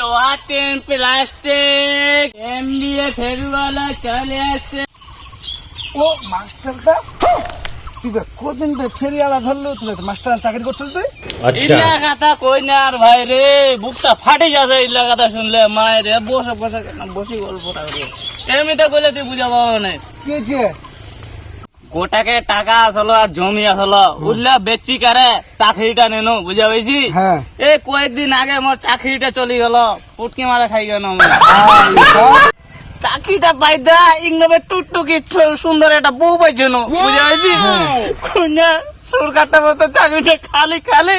লোহা tin plastic MBA ফেরিওয়ালা চলে আসছে। ও মাস্টারটা তুই কদিন ফেরিওয়ালা ধরলো, তুই মাস্টার চাকরি করছিল তুই? ইল্লা কথা কই না আর ভাই রে, বুকটা ফাটে যাচ্ছে ইল্লা কথা শুনলে। মায়ের রে বসে বসে বসি গল্পটা করে এমনিতে কইলে তুই বুঝা পাবো না। কি হয়েছে? গোটাকে টাকা আসলো আর জমি আসলো, উল্লা বেচি কারে চাকরিটা নেনো, বুঝা পাইছি। হ্যাঁ এই কয়েকদিন আগে মোর চাকরিটা চলে গেল, পুটকি মারা খাই গেল। চাকরিটা পাইদা ইংনবে টুকটুকি সুন্দর একটা বউ পাইছে না, বুঝা পাইছি। কন্যা সরকারটা মতো চাকরিটা খালি খালি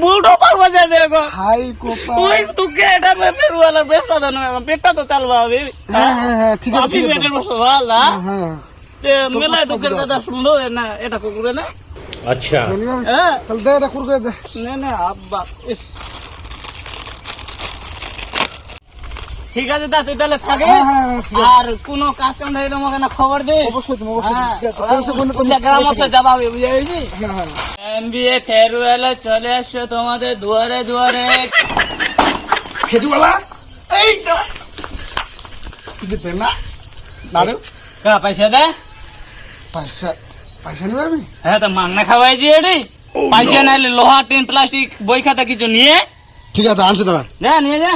বুড়ো পারবা যাচ্ছে এখন। হাই কোপা ওই তোকে এটা পেটওয়ালা ব্যবসা দেন, পেটটা তো চালবা হবে। হ্যাঁ হ্যাঁ হ্যাঁ ঠিক আছে ঠিক আছে পেটের বসে ভালো না হ্যাঁ মেলায় দুঃখের কথা শুনলো না, এটা কুকুরে না। अच्छा হ্যাঁ তাহলে দে এটা করে দে। না না আব্বা ইস। ঠিক আছে দা, তুই তাহলে থাকে। হ্যাঁ, হ্যাঁ, হ্যাঁ, ঠিক আছে। আর কোনো কাজ কাম হইলে আমাকে না খবর দে। অবশ্যই তুমি অবশ্যই হ্যাঁ, ঠিক আছে। তোর সাথে কোনো গ্রামে যাবা হবে, বুঝা গেছি। হ্যাঁ হ্যাঁ এমবিএ ফেরওয়েলে চলে আসছে তোমাদের দুয়ারে দুয়ারে। ফেরিওয়ালা এই তো কিছু দে না না রে কা পয়সা দে। পয়সা পয়সা নিবি আমি? হ্যাঁ তো মাংনা খাওয়াইছি এটি। পয়সা নাইলে লোহা টিন প্লাস্টিক বই খাতা কিছু নিয়ে ঠিক আছে আনছি দাঁড়া। যা, নিয়ে যা।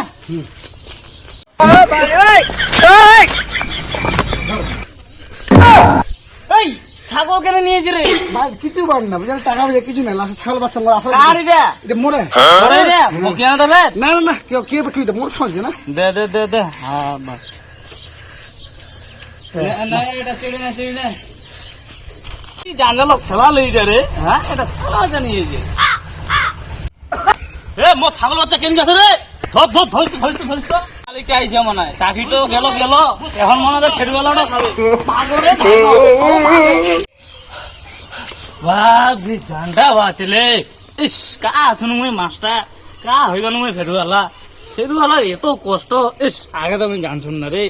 এই ছাগল কেন নিয়েছি রে? ভাই কিছু বার না বুঝলি, টাকা পয়সা কিছু নাই, লাস্টে ছাগল বাচ্চা মরা আসলে কার এটা? এটা মরে ওরে রে, বকিয়া না তবে। না না না কেউ কে কি এটা মোর সঙ্গে না দে দে দে দে। হ্যাঁ বাস। না এটা ছেড়ে না, ছেড়ে না। কি জানলো খেলা লইছে রে? হ্যাঁ এটা খেলা জানিয়েছে। এ মো ছাগল বাচ্চা কেন গেছে রে? ধর ধর ধর ধর ধর তো। খালিটা আইছে মনে হয়, চাকরি তো গেল গেল, এখন মনে হয় ফেরিওয়ালাটা খাবে। পাগলে বাবরি জানটা বাঁচলে। ইস কা শুনু মুই মাস্টার, কা হয়ে গেল মুই ফেরিওয়ালা। ফেরিওয়ালা এত কষ্ট, ইস আগে তো আমি গান শুন না রে।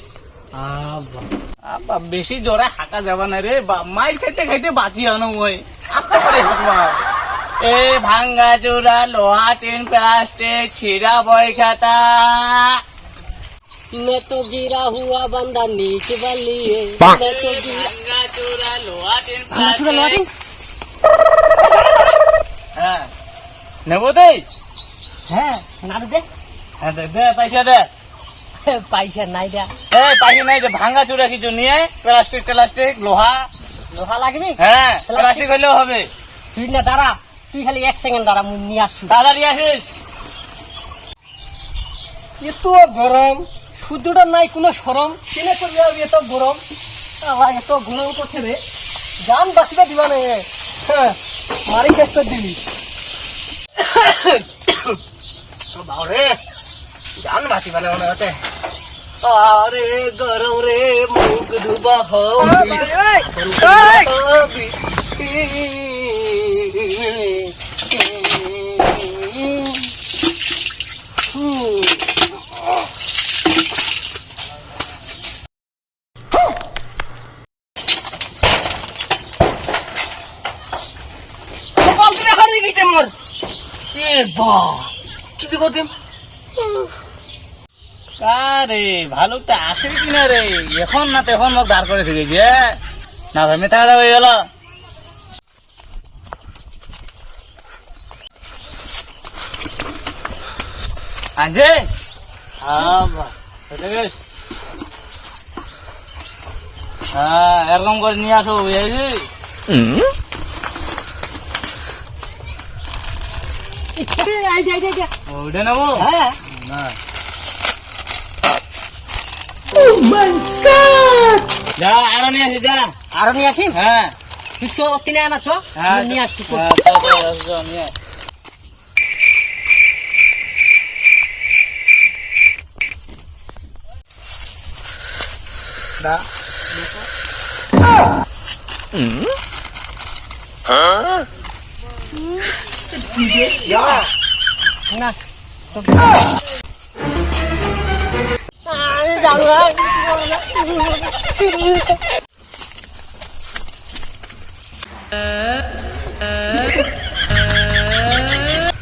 আব্বা বেশি জোরে হাঁকা যাবা না রে, মাইর খাইতে খাইতে বাঁচি আনো মই। আস্তে করে হাঁকবা। এ ভাঙ্গা চোরা লোহা টিন প্লাস্টিক ছিড়া বই খাতা। मैं तो गिरा हुआ बंदा नीचे बलिए मैं तो ভাঙ্গা চোরা লোহা টিন চূড়া লোহা টিন? হ্যাঁ নেবো দেই। হ্যাঁ না দে হ্যাঁ দে দে, পয়সা দে। পয়সা নাই দে। এই পয়সা নাই যে ভাঙ্গা চোরা কিছু নিয়ে, প্লাস্টিক টেলাস্টিক লোহা। লোহা লাগবে? হ্যাঁ প্লাস্টিক হইলেও হবে। তুই না দাঁড়া, তুই খালি 1 সেকেন্ড দাঁড়া, মুই নিয়ে আসছি। তাড়াতাড়ি আসিস। এত গরম, সূর্যটা নাই কোনো সরম, কেনে করবি আর এত গরম? আল্লাহ এত গরম করছে রে, জান বাঁচিবা দিবা নে। হ্যাঁ মারি চেষ্টা দিবি। বাবরে জান বাঁচি মানে মনে হচ্ছে। আরে গরম রে মুখ ধুবা হবি আরে ভালুকটা আসে কিনা রে, এখন না তখন মোক দাঁড় করে থেকেছি। না ভাই মেথা কথা হয়ে গেল। আনছে হ্যাঁ এরকম করে নিয়ে আসো, বুঝেছি। ওইটা নেবো। হ্যাঁ না যা আরো নিয়ে আসি, যা। আরো নিয়ে আসি। হ্যাঁ তুই চো কিনে আনা চো, হ্যাঁ নিয়ে আসছি। হ্যাঁ, চল, চল, চল, নিয়ে আয়। না না আমি যাবো না।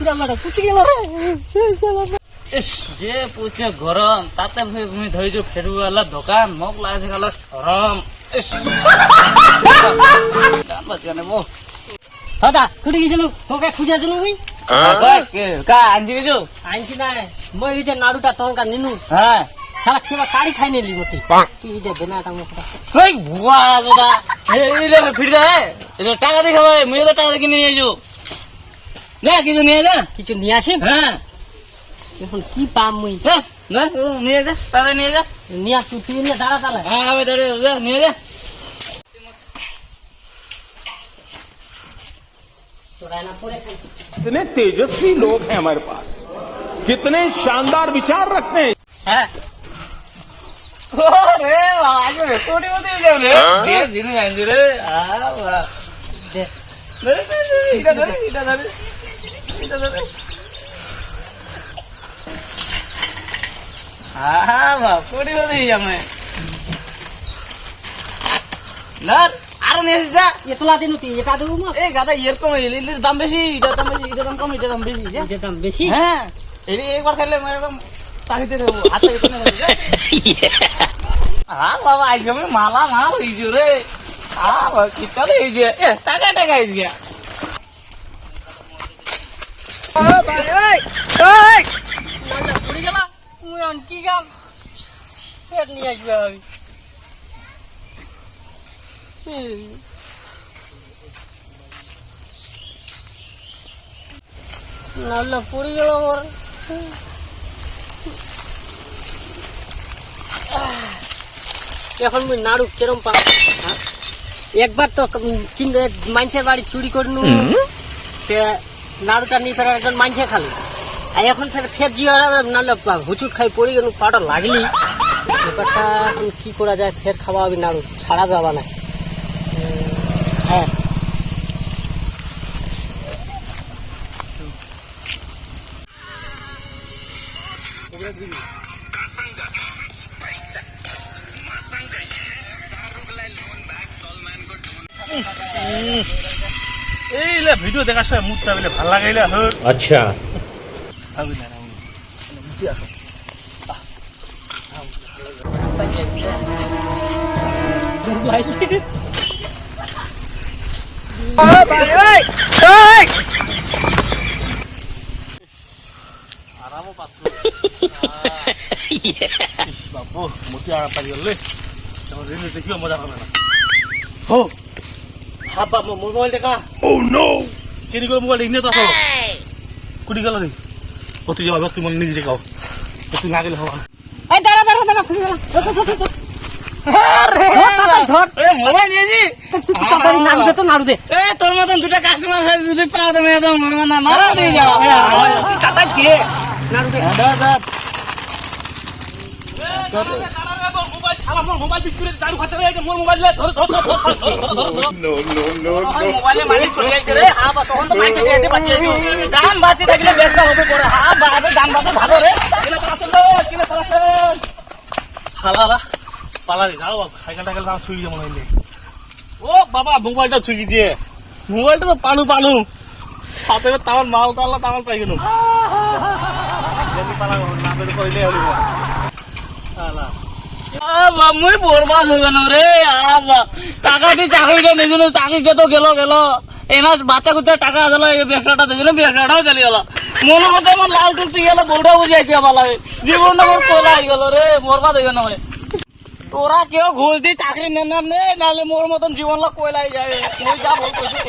জামাটা কুচি গেল। ইস যে পৌঁছে গরম তাতে তুমি ধৰিছো ফেৰুৱালা দোকান মোক লাগে খালে গরম ইস গান বাজে নেবো দাদা কুটি গেছিল তোকে খুঁজে আছিলো মুই কা আনছি কিছু আনছি না মই এই যে নাড়ুটা তনকা নিনু হ্যাঁ সারা কিবা কাড়ি খাই নিলি গোটি তুই যে বেনাটা মুখ ওই ভুয়া দাদা এই রে ফিরে যা এটা টাকা দিয়ে খাবে মুই তো টাকা দিয়ে কিনে নিয়ে যাবো না কিছু নিয়ে যা কিছু নিয়ে আসি হ্যাঁ এখন কি পাম মুই না নিয়ে যা তাহলে নিয়ে যা নিয়ে আস তুই নিয়ে দাঁড়া তাহলে হ্যাঁ আমি দাঁড়িয়ে যা নিয়ে যা তোরা না পড়ে খাই कितने तेजस्वी लोग हैं हमारे पास कितने शानदार विचार रखते हैं হ্যাঁ ওরে বাবা আগে কোটি মতে যাও রে যে জিনিস আনছি রে বাবা দে ধরে এটা ধরে এটা ধরে এটা ধরে বাবা কোটি মতে যাবে না আর নিয়ে যা এতলা দিন তুই এটা দেবো মা এই গাদা এরকম এলির দাম বেশি এটা দাম বেশি এটা দাম কম এটা দাম বেশি যা এটা দাম বেশি হ্যাঁ এলি একবার খেলে মানে একদম চাহিতে দেবো হাতে এখানে বাবা আজকে আমি মালা মাল হয়েছি রে বাবা কিতা হয়েছে টাকা টাকা হয়েছে পড়ে গেল মুই অন কি গাম ফের নিয়ে আসবে আমি নাল্লা পড়ে গেল আমার এখন মুই নাড়ু কেরম পা একবার তো কিন্তু মানুষের বাড়ি চুরি করে নু নাড়ুটা নিয়ে ফের একজন মানুষে খালি আর এখন ফের ফের জিও নাহলে হুচুট খাই পড়ে গেল পাটা লাগলি ব্যাপারটা এখন কি করা যায় ফের খাওয়া হবে নাড়ু ছাড়া যাবা না হ্যাঁ এই লে ভিডিও দেখার সময় মুখটা বলে ভাল লাগাইলে হর अच्छा আমি না আরামও পাচ্ছ বাবু মোটি আরাম পাই গেল তখন রিলে দেখিও মজা হবে না হো হাবা মোবাইল দেখা ओह नो কেনি করে মোবাইল ইনে তো আসো কুড়ি গেল রে তুই যাবা তুই মনে নিজে গাও তুই না গেলে হবা এই দাঁড়া দাঁড়া দাঁড়া ফুলে গেল ধর এ মোবাইল নিয়েছি তাড়াতাড়ি নাড়ু দে তো নাড়ু দে এ তোর মতন দুটা কাস্টমার আছে যদি পা দেবে একদম না মারা দিয়ে যাও টাকা দিয়ে নাড়ু দে মোবাইল বিক্রি করে দাঁড়ু খাচ্ছে রে মোর মোবাইল ধর ধর ধর नो नो नो মোবাইলে মালিক চলে যাইছে রে হ্যাঁ বা তখন তো মাইকে দিয়ে বাঁচিয়ে দাম বাঁচিয়ে থাকলে ব্যস্ত হবে পরে হ্যাঁ বাড়াবে দাম বাঁচে ভালো রে কিনে শালা পালারে যাও সাইকেল টাইকেল দাম ছুঁয়ে যেমন হইলে ও বাবা মোবাইলটা ছুঁয়ে গিয়েছে মোবাইলটা তো পানু পানু হাতে তামার মাল তাল্লা তামার পাই গেল যদি পালা না করে কইলে হইব শালা মুই বরবাদ হয়ে গেল রে টাকা দিয়ে চাকরিটা নিয়েছিল চাকরিটা তো গেল গেল এনা বাচ্চা কুচ্চা টাকা গেল এই ব্যবসাটা দিয়েছিল ব্যবসাটাও চলে গেল মনে মতো আমার লাল টুকটি গেল বউটা বুঝাইছে আমার লাগে জীবনটা আমার কোলা হয়ে গেল রে বরবাদ হয়ে গেল তোরা কেউ ঘুষ দিয়ে চাকরি নেন না নাহলে মোর মতন জীবন কোয়লাই যাবে তুই যা বল কইছি